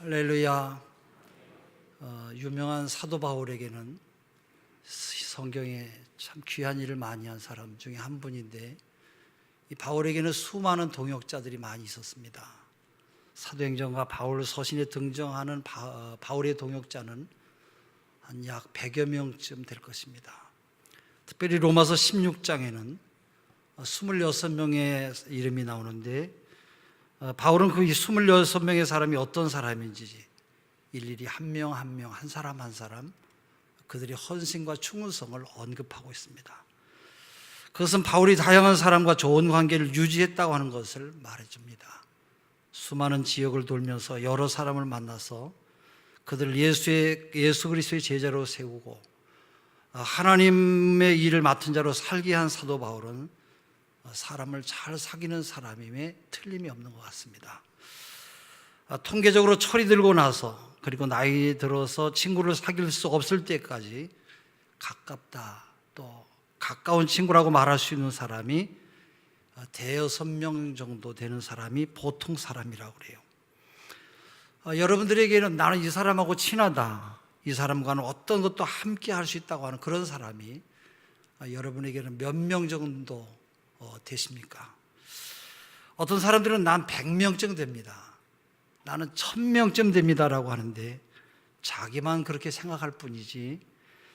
할렐루야. 유명한 사도 바울에게는 성경에 참 귀한 일을 많이 한 사람 중에 한 분인데, 이 바울에게는 수많은 동역자들이 많이 있었습니다. 사도행전과 바울 서신에 등장하는 바울의 동역자는 한 약 100여 명쯤 될 것입니다. 특별히 로마서 16장에는 26명의 이름이 나오는데, 바울은 그 26명의 사람이 어떤 사람인지 일일이 한 명 한 명, 한 사람 한 사람 그들의 헌신과 충성을 언급하고 있습니다. 그것은 바울이 다양한 사람과 좋은 관계를 유지했다고 하는 것을 말해줍니다. 수많은 지역을 돌면서 여러 사람을 만나서 그들을 예수 그리스도의 제자로 세우고 하나님의 일을 맡은 자로 살게 한 사도 바울은 사람을 잘 사귀는 사람임에 틀림이 없는 것 같습니다. 통계적으로 철이 들고 나서, 그리고 나이 들어서 친구를 사귈 수 없을 때까지 가깝다, 또 가까운 친구라고 말할 수 있는 사람이 대여섯 명 정도 되는 사람이 보통 사람이라고 그래요. 여러분들에게는 나는 이 사람하고 친하다, 이 사람과는 어떤 것도 함께 할 수 있다고 하는 그런 사람이 여러분에게는 몇 명 정도 되십니까? 어떤 사람들은 난 100명쯤 됩니다, 나는 1000명쯤 됩니다라고 하는데, 자기만 그렇게 생각할 뿐이지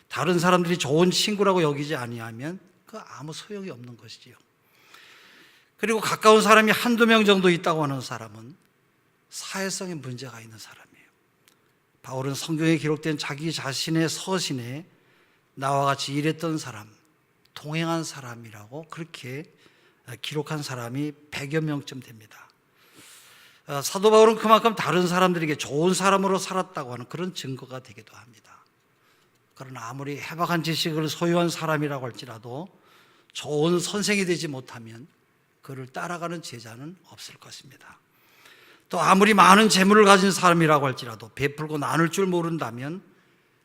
다른 사람들이 좋은 친구라고 여기지 아니하면 그 아무 소용이 없는 것이지요. 그리고 가까운 사람이 한두 명 정도 있다고 하는 사람은 사회성에 문제가 있는 사람이에요. 바울은 성경에 기록된 자기 자신의 서신에 나와 같이 일했던 사람, 동행한 사람이라고 그렇게 기록한 사람이 100여 명쯤 됩니다. 사도 바울은 그만큼 다른 사람들에게 좋은 사람으로 살았다고 하는 그런 증거가 되기도 합니다. 그러나 아무리 해박한 지식을 소유한 사람이라고 할지라도 좋은 선생이 되지 못하면 그를 따라가는 제자는 없을 것입니다. 또 아무리 많은 재물을 가진 사람이라고 할지라도 베풀고 나눌 줄 모른다면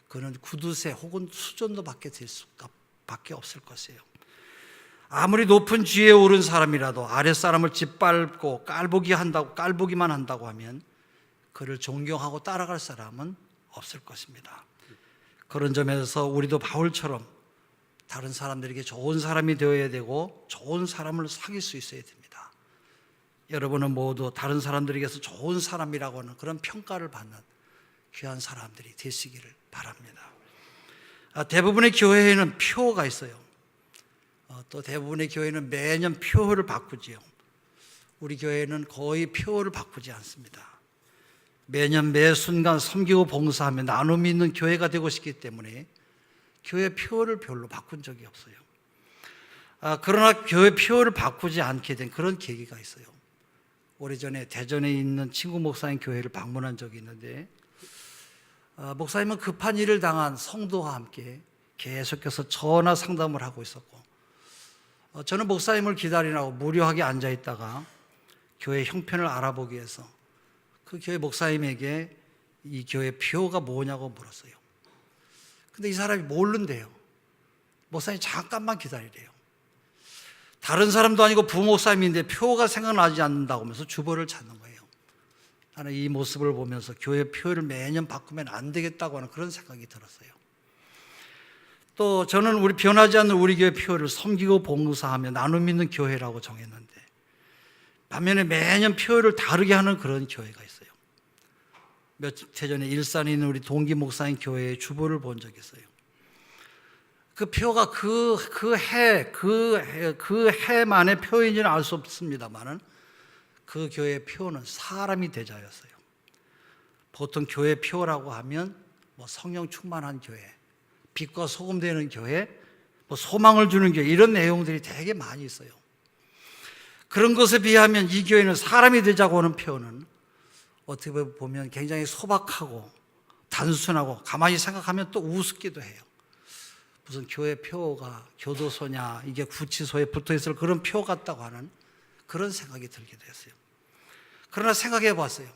그는 구두쇠 혹은 수전도 밖에 없을 것이에요. 아무리 높은 지위에 오른 사람이라도 아랫사람을 짓밟고 깔보기만 한다고 하면 그를 존경하고 따라갈 사람은 없을 것입니다. 그런 점에서 우리도 바울처럼 다른 사람들에게 좋은 사람이 되어야 되고 좋은 사람을 사귈 수 있어야 됩니다. 여러분은 모두 다른 사람들에게서 좋은 사람이라고 하는 그런 평가를 받는 귀한 사람들이 되시기를 바랍니다. 대부분의 교회에는 표가 있어요. 또 대부분의 교회는 매년 표를 바꾸지요. 우리 교회는 거의 표를 바꾸지 않습니다. 매년 매 순간 섬기고 봉사하며 나눔이 있는 교회가 되고 싶기 때문에 교회 표를 별로 바꾼 적이 없어요. 그러나 교회 표를 바꾸지 않게 된 그런 계기가 있어요. 오래전에 대전에 있는 친구 목사님 교회를 방문한 적이 있는데, 목사님은 급한 일을 당한 성도와 함께 계속해서 전화 상담을 하고 있었고, 저는 목사님을 기다리라고 무료하게 앉아있다가 교회 형편을 알아보기 위해서 그 교회 목사님에게 이 교회 표가 뭐냐고 물었어요. 근데 이 사람이 모른대요. 목사님 잠깐만 기다리래요. 다른 사람도 아니고 부목사님인데 표가 생각나지 않는다고 하면서 주보를 찾는 거예요. 나는 이 모습을 보면서 교회 표를 매년 바꾸면 안 되겠다고 하는 그런 생각이 들었어요. 또 저는 변하지 않는 우리 교회 표를 섬기고 봉사하며 나눔 있는 교회라고 정했는데, 반면에 매년 표를 다르게 하는 그런 교회가 있어요. 며칠 전에 일산에 있는 우리 동기 목사님 교회의 주보를 본 적이 있어요. 그 표가 그 해만의 표인지는 알 수 없습니다만은 그 교회의 표는 사람이 대자였어요. 보통 교회 표라고 하면 성령 충만한 교회, 빛과 소금 되는 교회, 소망을 주는 교회, 이런 내용들이 되게 많이 있어요. 그런 것에 비하면 이 교회는 사람이 되자고 하는 표현은 어떻게 보면 굉장히 소박하고 단순하고 가만히 생각하면 또 우습기도 해요. 무슨 교회 표가 교도소냐, 이게 구치소에 붙어있을 그런 표 같다고 하는 그런 생각이 들기도 했어요. 그러나 생각해 봤어요.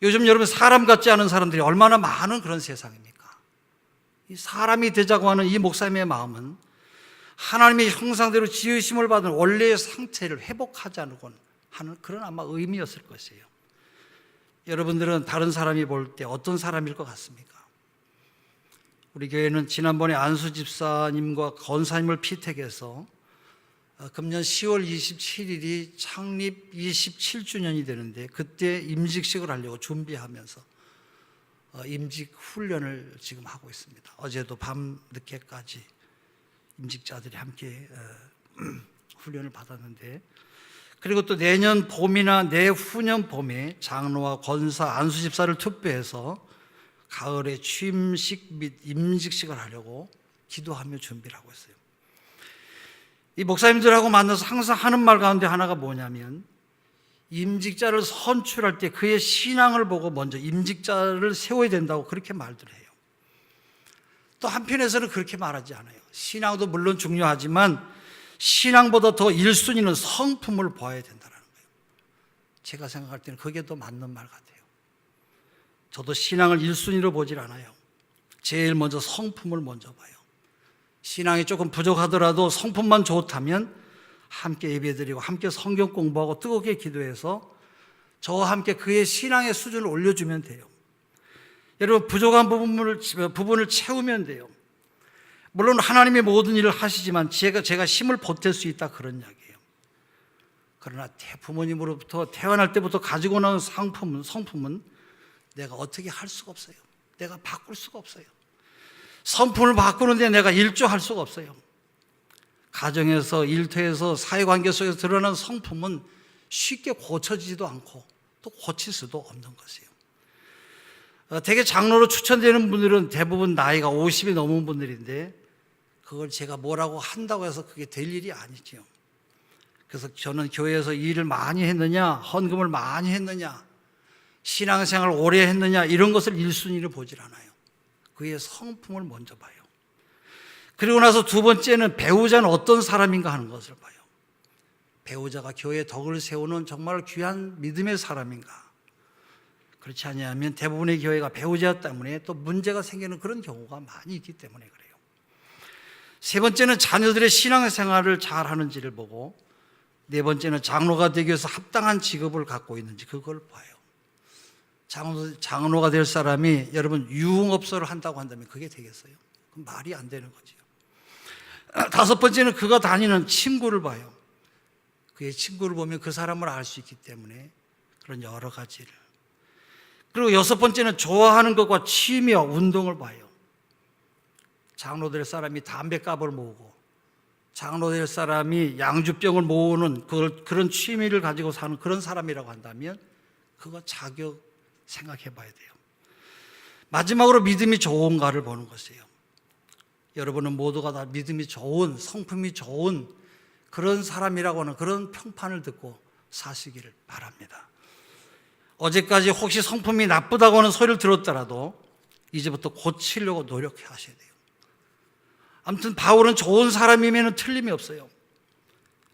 요즘 여러분 사람 같지 않은 사람들이 얼마나 많은 그런 세상입니까? 이 사람이 되자고 하는 이 목사님의 마음은 하나님의 형상대로 지으심을 받은 원래의 상태를 회복하자고 하는 그런 아마 의미였을 것이에요. 여러분들은 다른 사람이 볼 때 어떤 사람일 것 같습니까? 우리 교회는 지난번에 안수 집사님과 권사님을 피택해서 금년 10월 27일이 창립 27주년이 되는데 그때 임직식을 하려고 준비하면서 임직 훈련을 지금 하고 있습니다. 어제도 밤 늦게까지 임직자들이 함께 훈련을 받았는데, 그리고 또 내년 봄이나 내후년 봄에 장로와 권사, 안수집사를 투표해서 가을에 취임식 및 임직식을 하려고 기도하며 준비를 하고 있어요. 이 목사님들하고 만나서 항상 하는 말 가운데 하나가 뭐냐면, 임직자를 선출할 때 그의 신앙을 보고 먼저 임직자를 세워야 된다고 그렇게 말들 해요. 또 한편에서는 그렇게 말하지 않아요. 신앙도 물론 중요하지만 신앙보다 더 1순위는 성품을 보아야 된다는 거예요. 제가 생각할 때는 그게 더 맞는 말 같아요. 저도 신앙을 1순위로 보질 않아요. 제일 먼저 성품을 먼저 봐요. 신앙이 조금 부족하더라도 성품만 좋다면 함께 예배드리고 함께 성경 공부하고 뜨겁게 기도해서 저와 함께 그의 신앙의 수준을 올려주면 돼요. 여러분, 부족한 부분을 채우면 돼요. 물론 하나님이 모든 일을 하시지만 제가 힘을 보탤 수 있다, 그런 이야기예요. 그러나 부모님으로부터 태어날 때부터 가지고 나온 성품은 내가 어떻게 할 수가 없어요. 내가 바꿀 수가 없어요. 성품을 바꾸는데 내가 일조할 수가 없어요. 가정에서, 일터에서, 사회관계 속에서 드러난 성품은 쉽게 고쳐지지도 않고 또 고칠 수도 없는 것이에요. 되게 장로로 추천되는 분들은 대부분 나이가 50이 넘은 분들인데 그걸 제가 뭐라고 한다고 해서 그게 될 일이 아니죠. 그래서 저는 교회에서 일을 많이 했느냐, 헌금을 많이 했느냐, 신앙생활을 오래 했느냐, 이런 것을 1순위로 보질 않아요. 그의 성품을 먼저 봐요. 그리고 나서 두 번째는 배우자는 어떤 사람인가 하는 것을 봐요. 배우자가 교회의 덕을 세우는 정말 귀한 믿음의 사람인가. 그렇지 않으면 대부분의 교회가 배우자 때문에 또 문제가 생기는 그런 경우가 많이 있기 때문에 그래요. 세 번째는 자녀들의 신앙생활을 잘 하는지를 보고, 네 번째는 장로가 되기 위해서 합당한 직업을 갖고 있는지 그걸 봐요. 장로가 될 사람이 여러분 유흥업소를 한다고 한다면 그게 되겠어요? 그럼 말이 안 되는 거죠. 다섯 번째는 그가 다니는 친구를 봐요. 그의 친구를 보면 그 사람을 알 수 있기 때문에 그런 여러 가지를. 그리고 여섯 번째는 좋아하는 것과 취미와 운동을 봐요. 장로 될 사람이 담배값을 모으고 장로 될 사람이 양주병을 모으는 그런 취미를 가지고 사는 그런 사람이라고 한다면 그거 자격 생각해 봐야 돼요. 마지막으로 믿음이 좋은가를 보는 것이에요. 여러분은 모두가 다 믿음이 좋은, 성품이 좋은 그런 사람이라고 하는 그런 평판을 듣고 사시기를 바랍니다. 어제까지 혹시 성품이 나쁘다고 하는 소리를 들었더라도 이제부터 고치려고 노력하셔야 돼요. 아무튼 바울은 좋은 사람이면 틀림이 없어요.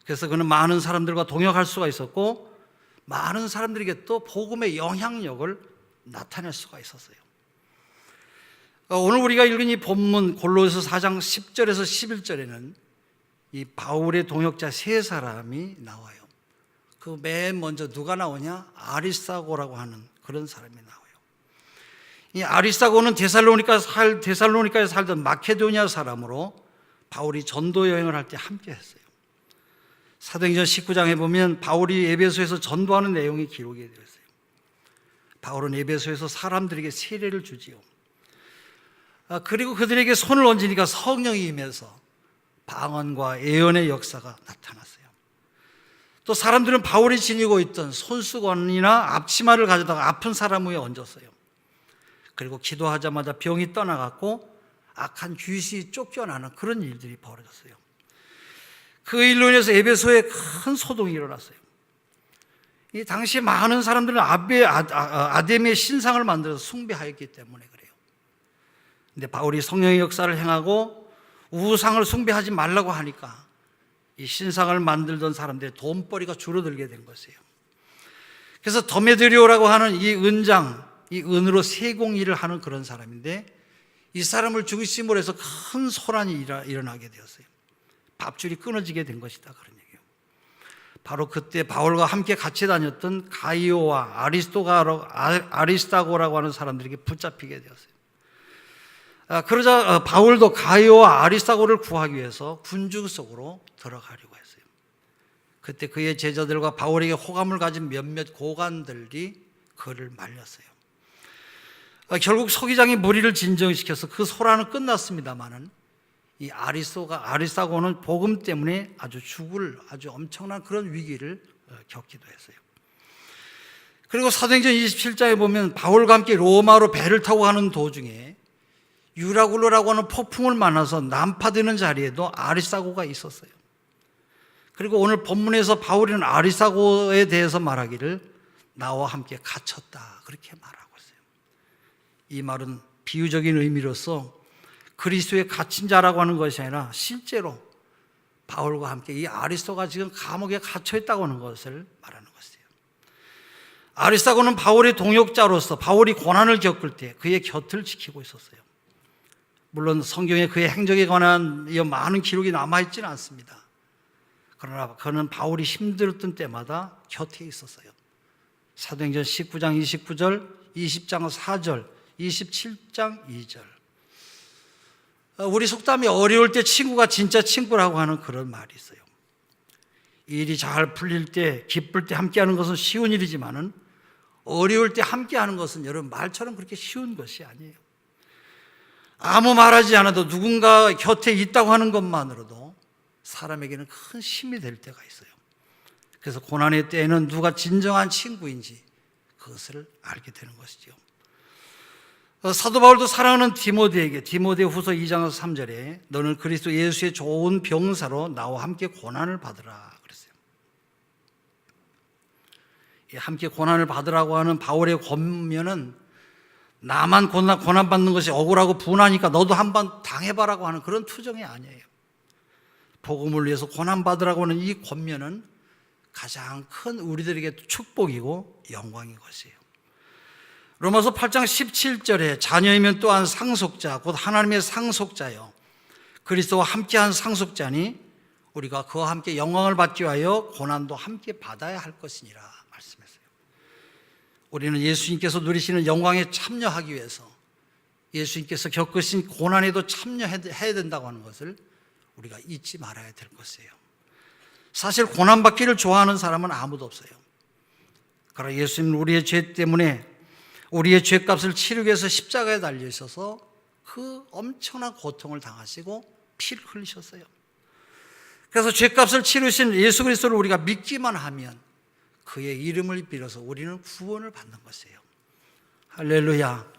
그래서 그는 많은 사람들과 동역할 수가 있었고 많은 사람들에게 또 복음의 영향력을 나타낼 수가 있었어요. 오늘 우리가 읽은 이 본문 골로새서 4장 10절에서 11절에는 이 바울의 동역자 세 사람이 나와요. 그 맨 먼저 누가 나오냐? 아리스타고라고 하는 그런 사람이 나와요. 이 아리스타고는 데살로니카에 살던 마케도니아 사람으로 바울이 전도 여행을 할 때 함께 했어요. 사도행전 19장에 보면 바울이 에베소에서 전도하는 내용이 기록이 되어 있어요. 바울은 에베소에서 사람들에게 세례를 주지요. 그리고 그들에게 손을 얹으니까 성령이 임해서 방언과 예언의 역사가 나타났어요. 또 사람들은 바울이 지니고 있던 손수건이나 앞치마를 가져다가 아픈 사람 위에 얹었어요. 그리고 기도하자마자 병이 떠나갔고 악한 귀신이 쫓겨나는 그런 일들이 벌어졌어요. 그 일로 인해서 에베소에 큰 소동이 일어났어요. 이 당시 많은 사람들은 아데미의 신상을 만들어서 숭배하였기 때문에 그래요. 근데 바울이 성령의 역사를 행하고 우상을 숭배하지 말라고 하니까 이 신상을 만들던 사람들의 돈벌이가 줄어들게 된 것이에요. 그래서 더메드리오라고 하는 이 은장, 이 은으로 세공일을 하는 그런 사람인데 이 사람을 중심으로 해서 큰 소란이 일어나게 되었어요. 밥줄이 끊어지게 된 것이다, 그런 얘기예요. 바로 그때 바울과 함께 같이 다녔던 가이오와 아리스다고라고 하는 사람들에게 붙잡히게 되었어요. 그러자 바울도 가이오와 아리스다고를 구하기 위해서 군중 속으로 들어가려고 했어요. 그때 그의 제자들과 바울에게 호감을 가진 몇몇 고관들이 그를 말렸어요. 결국 서기장이 무리를 진정시켜서 그 소란은 끝났습니다마는 이 아리스다고는 복음 때문에 아주 엄청난 그런 위기를 겪기도 했어요. 그리고 사도행전 27장에 보면 바울과 함께 로마로 배를 타고 가는 도중에 유라굴로라고 하는 폭풍을 만나서 난파되는 자리에도 아리스다고가 있었어요. 그리고 오늘 본문에서 바울은 아리스다고에 대해서 말하기를 나와 함께 갇혔다 그렇게 말하고 있어요. 이 말은 비유적인 의미로서 그리스도에 갇힌 자라고 하는 것이 아니라 실제로 바울과 함께 이 아리스도가 지금 감옥에 갇혀 있다고 하는 것을 말하는 것이에요. 아리스도는 바울의 동역자로서 바울이 고난을 겪을 때 그의 곁을 지키고 있었어요. 물론 성경에 그의 행적에 관한 많은 기록이 남아있지는 않습니다. 그러나 그는 바울이 힘들었던 때마다 곁에 있었어요. 사도행전 19장 29절, 20장 4절, 27장 2절. 우리 속담이 어려울 때 친구가 진짜 친구라고 하는 그런 말이 있어요. 일이 잘 풀릴 때, 기쁠 때 함께하는 것은 쉬운 일이지만은 어려울 때 함께하는 것은 여러분 말처럼 그렇게 쉬운 것이 아니에요. 아무 말하지 않아도 누군가 곁에 있다고 하는 것만으로도 사람에게는 큰 힘이 될 때가 있어요. 그래서 고난의 때에는 누가 진정한 친구인지 그것을 알게 되는 것이죠. 사도 바울도 사랑하는 디모데에게 디모데후서 2장 3절에 너는 그리스도 예수의 좋은 병사로 나와 함께 고난을 받으라 그랬어요. 함께 고난을 받으라고 하는 바울의 권면은 나만 고난받는 것이 억울하고 분하니까 너도 한번 당해봐라고 하는 그런 투정이 아니에요. 복음을 위해서 고난받으라고 하는 이 권면은 가장 큰 우리들에게 축복이고 영광인 것이에요. 로마서 8장 17절에 자녀이면 또한 상속자 곧 하나님의 상속자요 그리스도와 함께한 상속자니 우리가 그와 함께 영광을 받기 위하여 고난도 함께 받아야 할 것이니라 말씀했어요. 우리는 예수님께서 누리시는 영광에 참여하기 위해서 예수님께서 겪으신 고난에도 참여해야 된다고 하는 것을 우리가 잊지 말아야 될 것이에요. 사실 고난받기를 좋아하는 사람은 아무도 없어요. 그러나 예수님은 우리의 죄 때문에 우리의 죄값을 치르기 위해서 십자가에 달려 있어서 그 엄청난 고통을 당하시고 피를 흘리셨어요. 그래서 죄값을 치르신 예수 그리스도를 우리가 믿기만 하면 그의 이름을 빌어서 우리는 구원을 받는 것이에요. 할렐루야.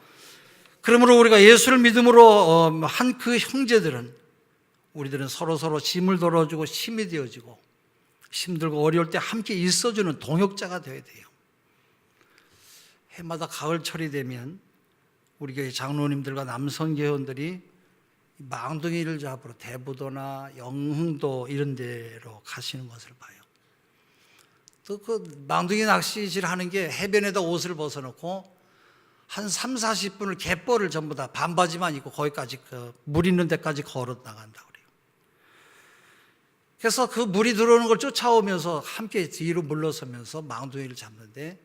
그러므로 우리가 예수를 믿음으로 한 그 형제들은 우리들은 서로 짐을 덜어주고 힘이 되어지고 힘들고 어려울 때 함께 있어주는 동역자가 되어야 돼요. 해마다 가을철이 되면 우리 교회 장로님들과 남성교원들이 망둥이를 잡으러 대부도나 영흥도 이런 데로 가시는 것을 봐요. 또 그 망둥이 낚시질 하는 게 해변에다 옷을 벗어놓고 한 3, 40분을 갯벌을 전부 다 반바지만 입고 거기까지 물 있는 데까지 걸어 나간다고 그래요. 그래서 그 물이 들어오는 걸 쫓아오면서 함께 뒤로 물러서면서 망둥이를 잡는데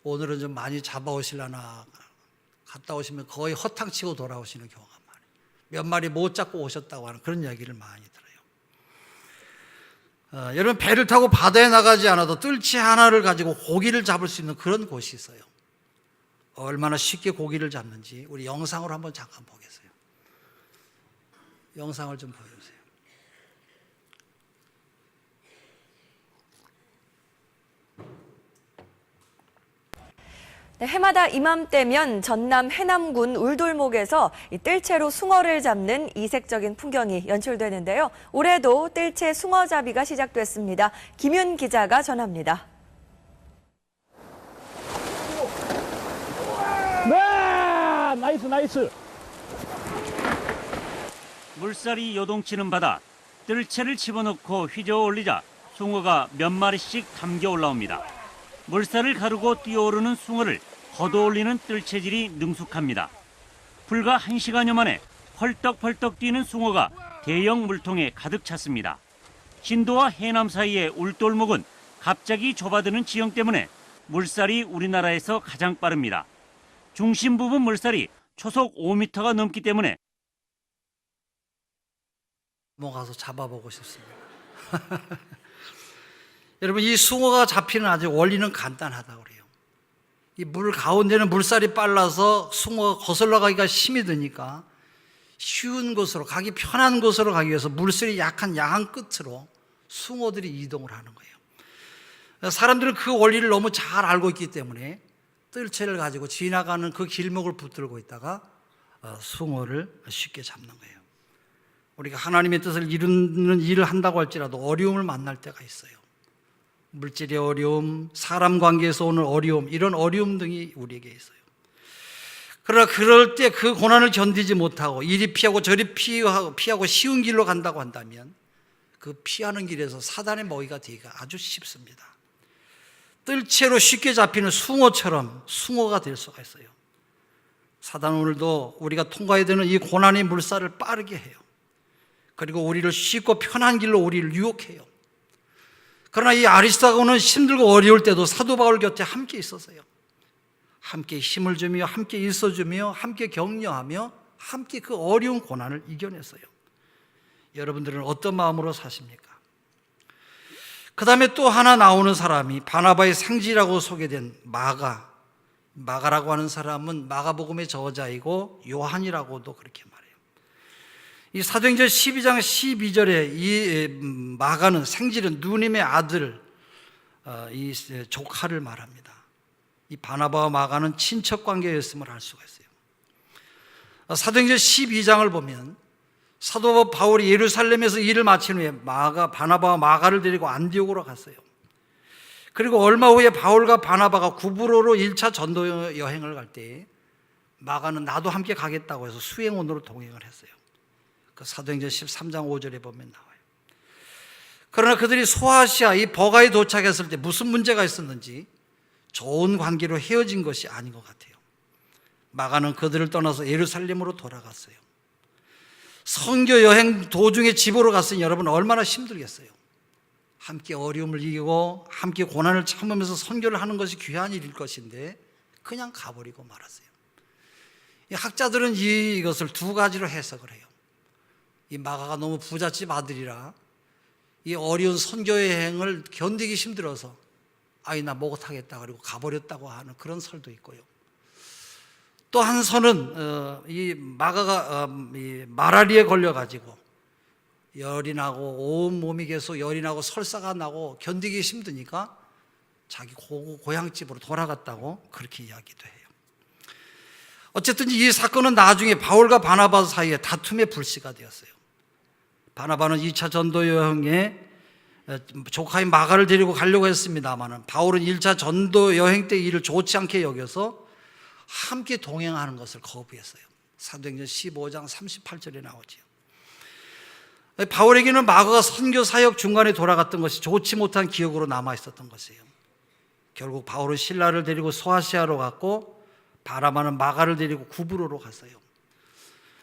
오늘은 좀 많이 잡아오시려나 갔다 오시면 거의 허탕치고 돌아오시는 경우가 많아요. 몇 마리 못 잡고 오셨다고 하는 그런 이야기를 많이 들어요. 여러분 배를 타고 바다에 나가지 않아도 뜰채 하나를 가지고 고기를 잡을 수 있는 그런 곳이 있어요. 얼마나 쉽게 고기를 잡는지 우리 영상으로 한번 잠깐 보겠어요. 영상을 좀 보여주세요. 네, 해마다 이맘때면 전남 해남군 울돌목에서 이 뜰채로 숭어를 잡는 이색적인 풍경이 연출되는데요. 올해도 뜰채 숭어잡이가 시작됐습니다. 김윤 기자가 전합니다. 네, 나이스. 물살이 요동치는 바다, 뜰채를 집어넣고 휘저어 올리자 숭어가 몇 마리씩 담겨 올라옵니다. 물살을 가르고 뛰어오르는 숭어를 걷어올리는 뜰채질이 능숙합니다. 불과 1시간여 만에 펄떡펄떡 뛰는 숭어가 대형 물통에 가득 찼습니다. 진도와 해남 사이의 울돌목은 갑자기 좁아드는 지형 때문에 물살이 우리나라에서 가장 빠릅니다. 중심 부분 물살이 초속 5m가 넘기 때문에 가서 잡아보고 싶습니다. 여러분, 이 숭어가 잡히는 아주 원리는 간단하다고 그래요. 이 물 가운데는 물살이 빨라서 숭어가 거슬러 가기가 힘이 드니까 쉬운 곳으로, 가기 편한 곳으로 가기 위해서 물살이 약한 야한 끝으로 숭어들이 이동을 하는 거예요. 사람들은 그 원리를 너무 잘 알고 있기 때문에 뜰채를 가지고 지나가는 그 길목을 붙들고 있다가 숭어를 쉽게 잡는 거예요. 우리가 하나님의 뜻을 이루는 일을 한다고 할지라도 어려움을 만날 때가 있어요. 물질의 어려움, 사람 관계에서 오는 어려움, 이런 어려움 등이 우리에게 있어요. 그러나 그럴 때 그 고난을 견디지 못하고 이리 피하고 저리 피하고 쉬운 길로 간다고 한다면 그 피하는 길에서 사단의 먹이가 되기가 아주 쉽습니다. 뜰채로 쉽게 잡히는 숭어처럼 숭어가 될 수가 있어요. 사단은 오늘도 우리가 통과해야 되는 이 고난의 물살을 빠르게 해요. 그리고 우리를 쉽고 편한 길로 우리를 유혹해요. 그러나 이 아리스도고는 힘들고 어려울 때도 사도 바울 곁에 함께 있었어요. 함께 힘을 주며 함께 있어주며 함께 격려하며 함께 그 어려운 고난을 이겨냈어요. 여러분들은 어떤 마음으로 사십니까? 그 다음에 또 하나 나오는 사람이 바나바의 생지라고 소개된 마가라고 하는 사람은 마가복음의 저자이고 요한이라고도 그렇게 말해요. 이 사도행전 12장 12절에 이 마가는, 생지는 누님의 아들, 이 조카를 말합니다. 이 바나바와 마가는 친척 관계였음을 알 수가 있어요. 사도행전 12장을 보면 사도 바울이 예루살렘에서 일을 마친 후에 바나바와 마가를 데리고 안디옥으로 갔어요. 그리고 얼마 후에 바울과 바나바가 구브로로 1차 전도 여행을 갈 때 마가는 나도 함께 가겠다고 해서 수행원으로 동행을 했어요. 그 사도행전 13장 5절에 보면 나와요. 그러나 그들이 소아시아 이 버가에 도착했을 때 무슨 문제가 있었는지 좋은 관계로 헤어진 것이 아닌 것 같아요. 마가는 그들을 떠나서 예루살렘으로 돌아갔어요. 선교 여행 도중에 집으로 갔으니 여러분 얼마나 힘들겠어요. 함께 어려움을 이기고 함께 고난을 참으면서 선교를 하는 것이 귀한 일일 것인데 그냥 가버리고 말았어요. 이 학자들은 이것을 두 가지로 해석을 해요. 이 마가가 너무 부잣집 아들이라 이 어려운 선교 여행을 견디기 힘들어서 나 못하겠다 그리고 가버렸다고 하는 그런 설도 있고요. 또 한 선은 이 마가가 마라리아에 걸려가지고 열이 나고 온 몸이 계속 열이 나고 설사가 나고 견디기 힘드니까 자기 고향집으로 돌아갔다고 그렇게 이야기도 해요. 어쨌든 이 사건은 나중에 바울과 바나바 사이에 다툼의 불씨가 되었어요. 바나바는 2차 전도 여행에 조카인 마가를 데리고 가려고 했습니다만 바울은 1차 전도 여행 때 일을 좋지 않게 여겨서 함께 동행하는 것을 거부했어요. 사도행전 15장 38절에 나오죠. 바울에게는 마가가 선교 사역 중간에 돌아갔던 것이 좋지 못한 기억으로 남아 있었던 것이에요. 결국 바울은 실라를 데리고 소아시아로 갔고 바나바는 마가를 데리고 구브로로 갔어요.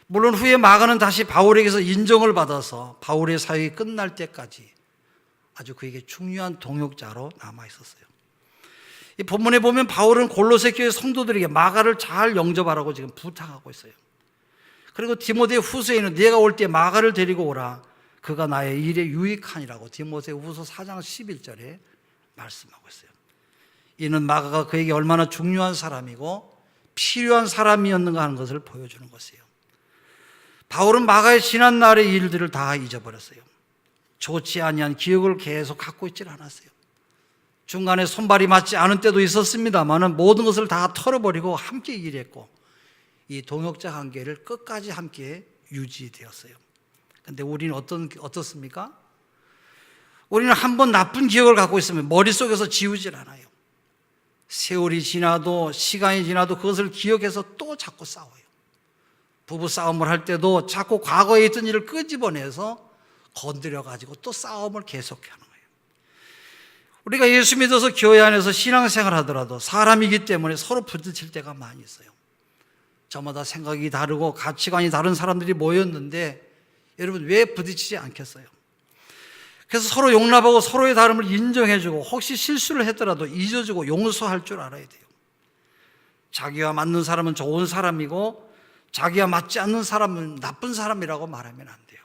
물론 후에 마가는 다시 바울에게서 인정을 받아서 바울의 사역이 끝날 때까지 아주 그에게 중요한 동역자로 남아 있었어요. 이 본문에 보면 바울은 골로새 교회 성도들에게 마가를 잘 영접하라고 지금 부탁하고 있어요. 그리고 디모데 후서에는 내가 올 때 마가를 데리고 오라. 그가 나의 일에 유익하니라고 디모데 후서 4장 11절에 말씀하고 있어요. 이는 마가가 그에게 얼마나 중요한 사람이고 필요한 사람이었는가 하는 것을 보여주는 것이에요. 바울은 마가의 지난 날의 일들을 다 잊어버렸어요. 좋지 아니한 기억을 계속 갖고 있질 않았어요. 중간에 손발이 맞지 않은 때도 있었습니다만 모든 것을 다 털어버리고 함께 일했고 이 동역자 관계를 끝까지 함께 유지되었어요. 그런데 우리는 어떻습니까? 우리는 한 번 나쁜 기억을 갖고 있으면 머릿속에서 지우질 않아요. 세월이 지나도 시간이 지나도 그것을 기억해서 또 자꾸 싸워요. 부부 싸움을 할 때도 자꾸 과거에 있던 일을 끄집어내서 건드려가지고 또 싸움을 계속하는 거예요. 우리가 예수 믿어서 교회 안에서 신앙생활 하더라도 사람이기 때문에 서로 부딪힐 때가 많이 있어요. 저마다 생각이 다르고 가치관이 다른 사람들이 모였는데 여러분 왜 부딪히지 않겠어요? 그래서 서로 용납하고 서로의 다름을 인정해주고 혹시 실수를 했더라도 잊어주고 용서할 줄 알아야 돼요. 자기와 맞는 사람은 좋은 사람이고 자기와 맞지 않는 사람은 나쁜 사람이라고 말하면 안 돼요.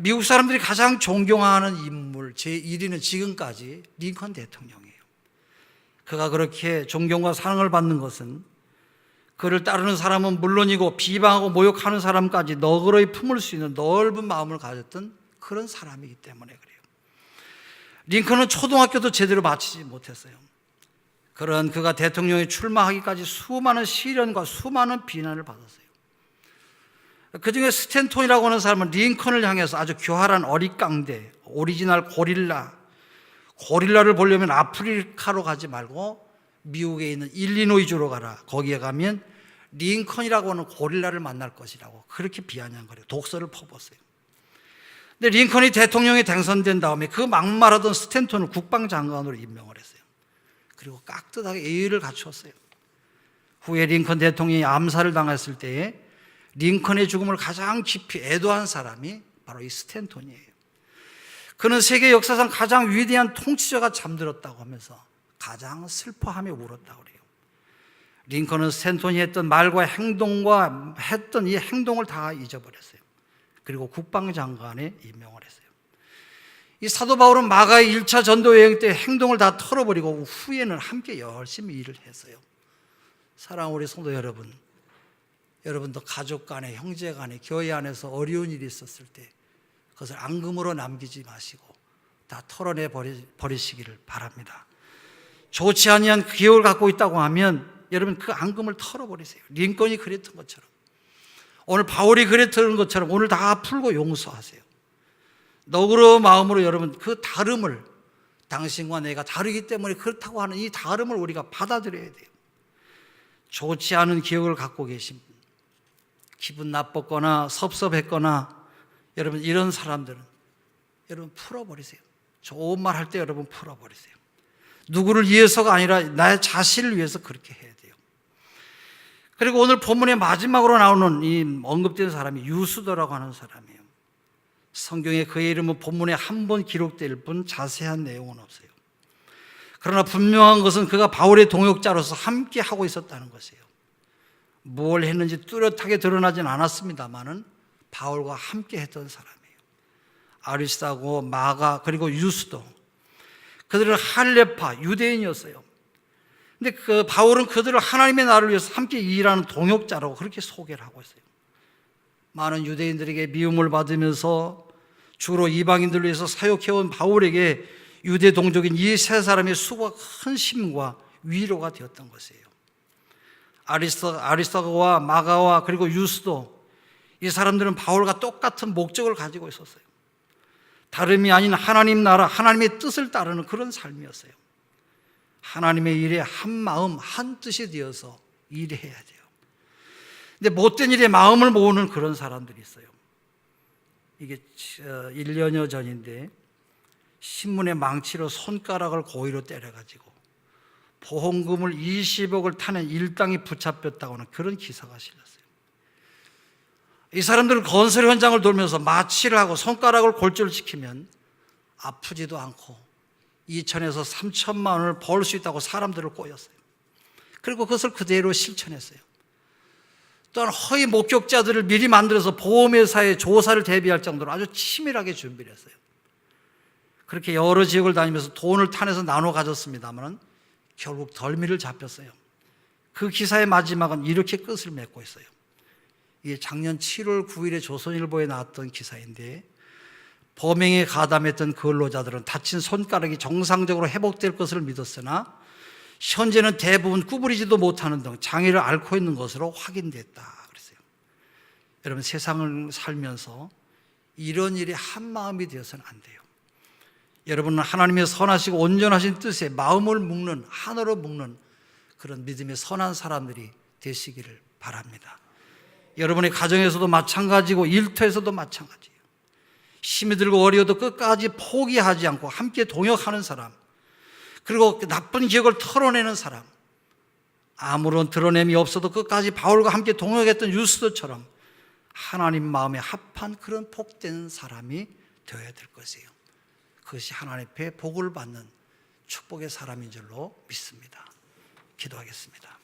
미국 사람들이 가장 존경하는 인물 제1위는 지금까지 링컨 대통령이에요. 그가 그렇게 존경과 사랑을 받는 것은 그를 따르는 사람은 물론이고 비방하고 모욕하는 사람까지 너그러이 품을 수 있는 넓은 마음을 가졌던 그런 사람이기 때문에 그래요. 링컨은 초등학교도 제대로 마치지 못했어요. 그런 그가 대통령에 출마하기까지 수많은 시련과 수많은 비난을 받았어요. 그중에 스탠톤이라고 하는 사람은 링컨을 향해서 아주 교활한 어릿깡대, 오리지널 고릴라를 보려면 아프리카로 가지 말고 미국에 있는 일리노이주로 가라. 거기에 가면 링컨이라고 하는 고릴라를 만날 것이라고 그렇게 비아냥거려요. 독서를 퍼붓어요. 근데 링컨이 대통령에 당선된 다음에 그 막말하던 스탠톤을 국방장관으로 임명을 했어요. 그리고 깍듯하게 예의를 갖추었어요. 후에 링컨 대통령이 암살을 당했을 때에 링컨의 죽음을 가장 깊이 애도한 사람이 바로 이 스탠톤이에요. 그는 세계 역사상 가장 위대한 통치자가 잠들었다고 하면서 가장 슬퍼하며 울었다고 그래요. 링컨은 스탠톤이 했던 말과 행동과 했던 이 행동을 다 잊어버렸어요. 그리고 국방장관에 임명을 했어요. 이 사도 바울은 마가의 1차 전도 여행 때 행동을 다 털어버리고 후에는 함께 열심히 일을 했어요. 사랑하는 우리 성도 여러분, 여러분도 가족 간에 형제 간에 교회 안에서 어려운 일이 있었을 때 그것을 앙금으로 남기지 마시고 다 털어내 버리시기를 바랍니다. 좋지 아니한 기억을 갖고 있다고 하면 여러분 그 앙금을 털어버리세요. 링컨이 그랬던 것처럼 오늘 바울이 그랬던 것처럼 오늘 다 풀고 용서하세요. 너그러운 마음으로 여러분 그 다름을 당신과 내가 다르기 때문에 그렇다고 하는 이 다름을 우리가 받아들여야 돼요. 좋지 않은 기억을 갖고 계신 분, 기분 나빴거나 섭섭했거나 여러분 이런 사람들은 여러분 풀어버리세요. 좋은 말 할 때 여러분 풀어버리세요. 누구를 위해서가 아니라 나의 자신을 위해서 그렇게 해야 돼요. 그리고 오늘 본문의 마지막으로 나오는 이 언급된 사람이 유스도라고 하는 사람이에요. 성경에 그의 이름은 본문에 한 번 기록될 뿐 자세한 내용은 없어요. 그러나 분명한 것은 그가 바울의 동역자로서 함께 하고 있었다는 것이에요. 뭘 했는지 뚜렷하게 드러나진 않았습니다만은 바울과 함께 했던 사람이에요. 아리스타고 마가 그리고 유스도, 그들은 할레파 유대인이었어요. 근데 그 바울은 그들을 하나님의 나라를 위해서 함께 일하는 동역자라고 그렇게 소개를 하고 있어요. 많은 유대인들에게 미움을 받으면서 주로 이방인들을 위해서 사역해온 바울에게 유대 동족인 이 세 사람의 수고가 큰 힘과 위로가 되었던 것이에요. 아리스타고와 마가와 그리고 유스도, 이 사람들은 바울과 똑같은 목적을 가지고 있었어요. 다름이 아닌 하나님 나라, 하나님의 뜻을 따르는 그런 삶이었어요. 하나님의 일에 한 마음, 한 뜻이 되어서 일해야 돼요. 근데 못된 일에 마음을 모으는 그런 사람들이 있어요. 이게 1년여 전인데 신문에 망치로 손가락을 고의로 때려가지고 보험금을 20억을 타는 일당이 붙잡혔다고 하는 그런 기사가 실렸어요. 이 사람들은 건설 현장을 돌면서 마취를 하고 손가락을 골절시키면 아프지도 않고 2천에서 3천만 원을 벌 수 있다고 사람들을 꼬였어요. 그리고 그것을 그대로 실천했어요. 또한 허위 목격자들을 미리 만들어서 보험회사의 조사를 대비할 정도로 아주 치밀하게 준비를 했어요. 그렇게 여러 지역을 다니면서 돈을 타내서 나눠 가졌습니다만 결국 덜미를 잡혔어요. 그 기사의 마지막은 이렇게 끝을 맺고 있어요. 이게 작년 7월 9일에 조선일보에 나왔던 기사인데, 범행에 가담했던 근로자들은 다친 손가락이 정상적으로 회복될 것을 믿었으나 현재는 대부분 구부리지도 못하는 등 장애를 앓고 있는 것으로 확인됐다 그랬어요. 여러분, 세상을 살면서 이런 일이 한 마음이 되어서는 안 돼요. 여러분은 하나님의 선하시고 온전하신 뜻에 마음을 묶는, 하나로 묶는 그런 믿음의 선한 사람들이 되시기를 바랍니다. 여러분의 가정에서도 마찬가지고 일터에서도 마찬가지예요. 힘이 들고 어려워도 끝까지 포기하지 않고 함께 동역하는 사람, 그리고 나쁜 기억을 털어내는 사람, 아무런 드러냄이 없어도 끝까지 바울과 함께 동역했던 유스도처럼 하나님 마음에 합한 그런 복된 사람이 되어야 될 것이에요. 그것이 하나님 앞에 복을 받는 축복의 사람인 줄로 믿습니다. 기도하겠습니다.